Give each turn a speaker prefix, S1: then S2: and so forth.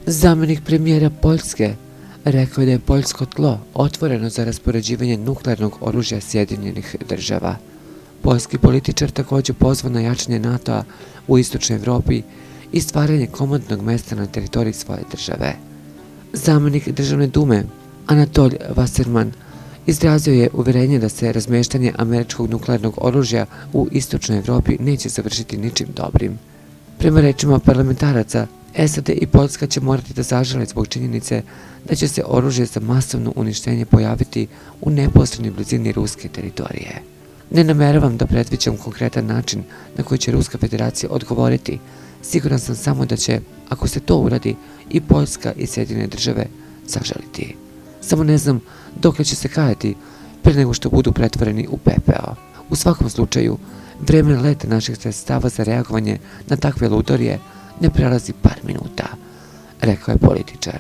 S1: Zamjenik premijera Poljske rekao je da je poljsko tlo otvoreno za raspoređivanje nuklearnog oružja Sjedinjenih država. Poljski političar također pozvao na jačanje NATO-a u istočnoj Evropi i stvaranje komandnog mesta na teritoriji svoje države. Zamjenik državne dume Anatolij Wasserman izrazio je uverenje da se razmeštanje američkog nuklearnog oružja u istočnoj Evropi neće završiti ničim dobrim. Prema rečima parlamentaraca, SAD i Poljska će morati da zažale zbog činjenice da će se oružje za masovno uništenje pojaviti u neposrednoj blizini ruske teritorije. Ne nameravam da predviđam konkretan način na koji će Ruska federacija odgovoriti. Siguran sam samo da će, ako se to uradi, i Poljska i Sjedinjene države zažaliti. Samo ne znam dokle će se kajati pre nego što budu pretvoreni u pepeo. U svakom slučaju, vreme leta naših sredstava za reagovanje na takve ludorije ne prelazi par minuta, rekao je političar.